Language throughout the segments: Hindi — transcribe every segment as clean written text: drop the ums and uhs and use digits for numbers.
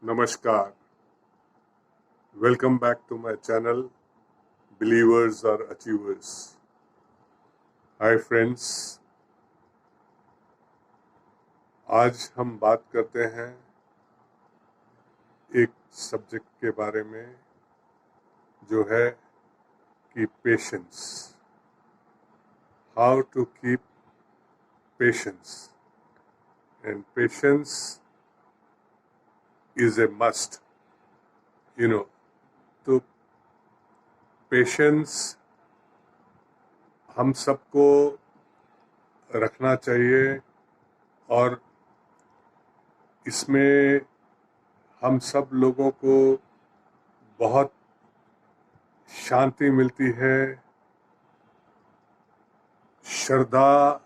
Namaskar. Welcome back to my channel, Believers or Achievers. Hi friends. आज हम बात करते हैं एक सब्जेक्ट के बारे में जो है कि patience. How to keep patience. And patience is a must. तो पेशेंस हम सबको रखना चाहिए और इसमें हम सब लोगों को बहुत शांति मिलती है. श्रद्धा,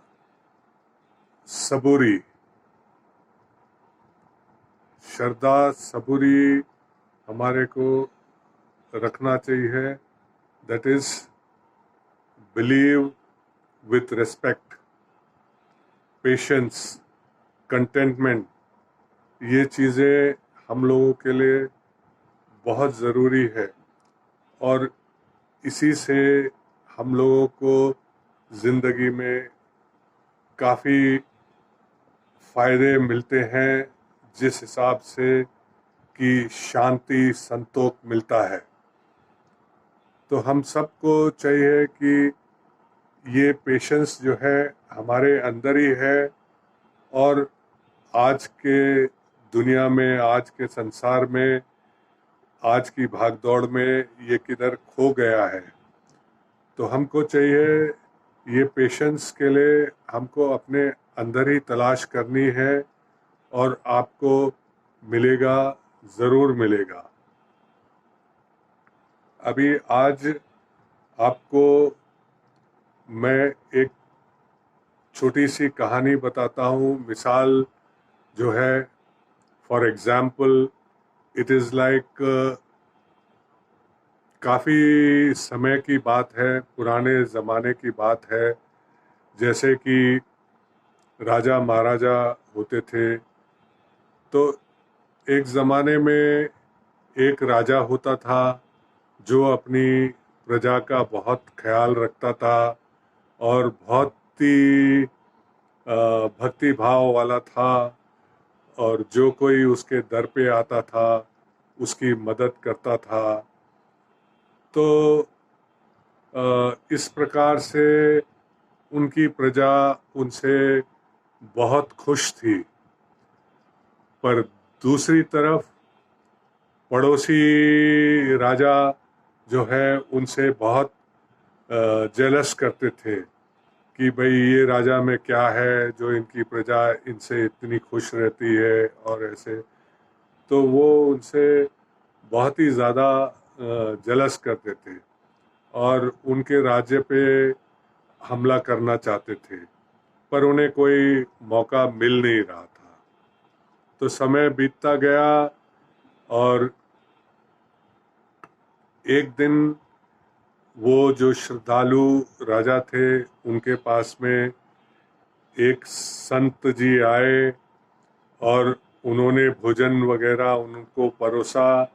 सबूरी हमारे को रखना चाहिए. That is believe with respect, patience, contentment. ये चीज़ें हम लोगों के लिए बहुत ज़रूरी है और इसी से हम लोगों को ज़िंदगी में काफ़ी फ़ायदे मिलते हैं, जिस हिसाब से कि शांति, संतोष मिलता है. तो हम सबको चाहिए कि ये पेशेंस जो है हमारे अंदर ही है. और आज के दुनिया में, आज के संसार में, आज की भागदौड़ में ये किधर खो गया है. तो हमको चाहिए ये पेशेंस के लिए हमको अपने अंदर ही तलाश करनी है और आपको मिलेगा, ज़रूर मिलेगा. अभी आज आपको मैं एक छोटी सी कहानी बताता हूँ. मिसाल जो है, for example, it is like काफ़ी समय की बात है, पुराने ज़माने की बात है. जैसे कि राजा महाराजा होते थे. तो एक ज़माने में एक राजा होता था जो अपनी प्रजा का बहुत ख्याल रखता था और बहुत ही भक्ति भाव वाला था. और जो कोई उसके दर पे आता था उसकी मदद करता था. तो इस प्रकार से उनकी प्रजा उनसे बहुत खुश थी. पर दूसरी तरफ पड़ोसी राजा जो है उनसे बहुत जेलस करते थे कि भाई ये राजा में क्या है जो इनकी प्रजा इनसे इतनी खुश रहती है और ऐसे. तो वो उनसे बहुत ही ज़्यादा जेलस करते थे और उनके राज्य पे हमला करना चाहते थे, पर उन्हें कोई मौका मिल नहीं रहा था. तो समय बीतता गया और एक दिन वो जो श्रद्धालु राजा थे उनके पास में एक संत जी आए और उन्होंने भोजन वगैरह उनको परोसा.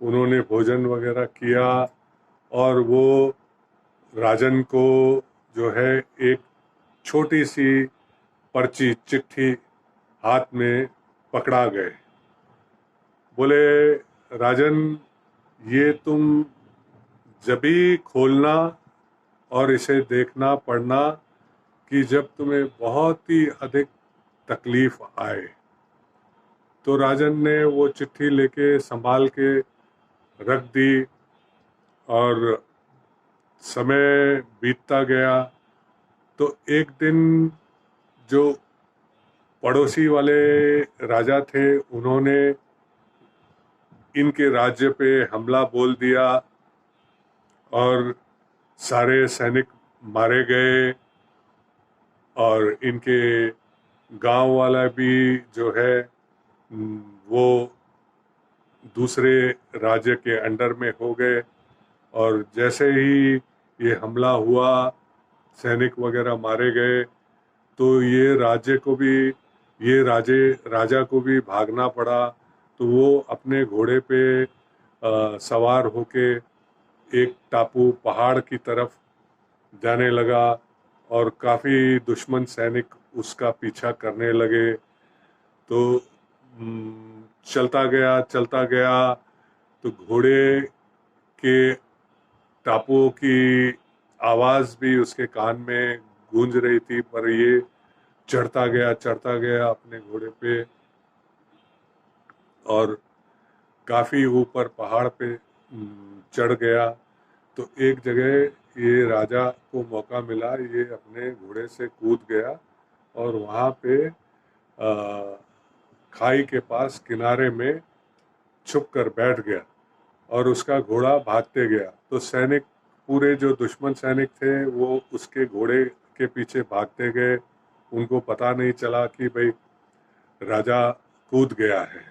उन्होंने भोजन वगैरह किया और वो राजन को जो है एक छोटी सी पर्ची, चिट्ठी हाथ में पकड़ा गए. बोले, राजन, ये तुम जब भी खोलना और इसे देखना, पढ़ना कि जब तुम्हें बहुत ही अधिक तकलीफ आए. तो राजन ने वो चिट्ठी लेके संभाल के रख दी और समय बीतता गया. तो एक दिन जो पड़ोसी वाले राजा थे उन्होंने इनके राज्य पे हमला बोल दिया और सारे सैनिक मारे गए और इनके गांव वाला भी जो है वो दूसरे राज्य के अंडर में हो गए. और जैसे ही ये हमला हुआ, सैनिक वगैरह मारे गए, तो ये राजा को भी भागना पड़ा तो वो अपने घोड़े पे सवार होके एक टापू पहाड़ की तरफ जाने लगा और काफ़ी दुश्मन सैनिक उसका पीछा करने लगे। तो चलता गया तो घोड़े के टापुओं की आवाज़ भी उसके कान में गूंज रही थी, पर ये चढ़ता गया अपने घोड़े पे और काफ़ी ऊपर पहाड़ पे चढ़ गया। तो एक जगह ये राजा को मौका मिला, ये अपने घोड़े से कूद गया और वहाँ पे खाई के पास किनारे में छुप कर बैठ गया और उसका घोड़ा भागते गया। तो सैनिक पूरे जो दुश्मन सैनिक थे वो उसके घोड़े के पीछे भागते गए, उनको पता नहीं चला कि भाई राजा कूद गया है।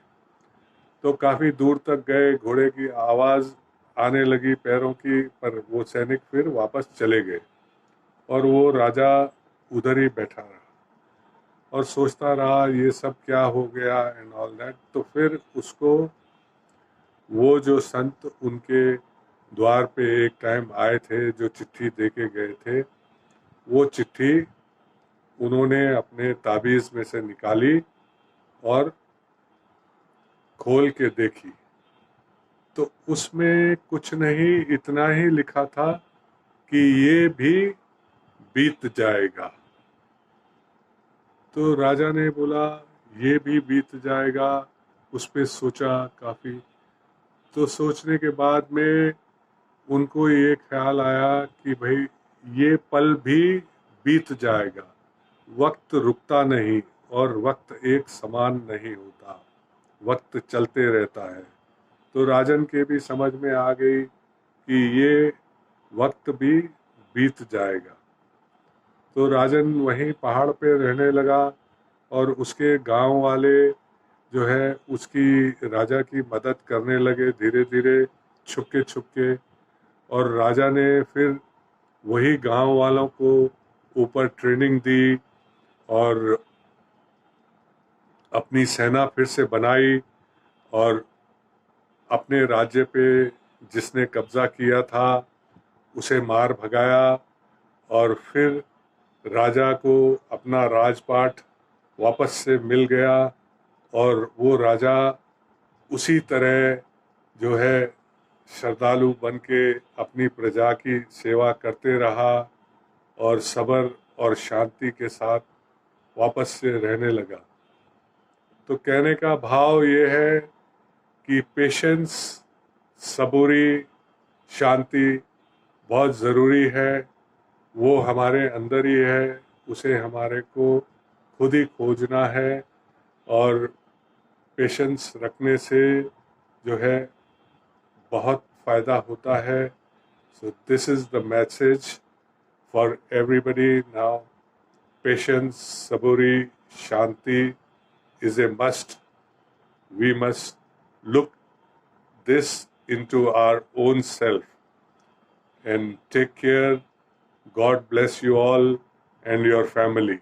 तो काफ़ी दूर तक गए, घोड़े की आवाज़ आने लगी पैरों की, पर वो सैनिक फिर वापस चले गए और वो राजा उधर ही बैठा रहा और सोचता रहा ये सब क्या हो गया एंड ऑल दैट। तो फिर उसको वो जो संत उनके द्वार पे एक टाइम आए थे, जो चिट्ठी दे के गए थे, वो चिट्ठी उन्होंने अपने ताबीज़ में से निकाली और खोल के देखी। तो उसमें कुछ नहीं, इतना ही लिखा था कि ये भी बीत जाएगा। तो राजा ने बोला ये भी बीत जाएगा, उस पर सोचा काफ़ी। तो सोचने के बाद में उनको ये ख्याल आया कि भाई ये पल भी बीत जाएगा, वक्त रुकता नहीं और वक्त एक समान नहीं होता, वक्त चलते रहता है। तो राजन के भी समझ में आ गई कि ये वक्त भी बीत जाएगा। तो राजन वहीं पहाड़ पे रहने लगा और उसके गांव वाले जो है उसकी राजा की मदद करने लगे धीरे धीरे, छुपके। और राजा ने फिर वही गांव वालों को ऊपर ट्रेनिंग दी और अपनी सेना फिर से बनाई और अपने राज्य पे जिसने कब्जा किया था उसे मार भगाया और फिर राजा को अपना राजपाट वापस से मिल गया और वो राजा उसी तरह जो है श्रद्धालु बन के अपनी प्रजा की सेवा करते रहा और सब्र और शांति के साथ वापस से रहने लगा। तो कहने का भाव ये है कि पेशेंस, सबूरी, शांति बहुत ज़रूरी है। वो हमारे अंदर ही है, उसे हमारे को खुद ही खोजना है और पेशेंस रखने से जो है बहुत फ़ायदा होता है। So this is the message for everybody now. Patience, Saburi, Shanti is a must. We must look this into our own self and take care. God bless you all and your family.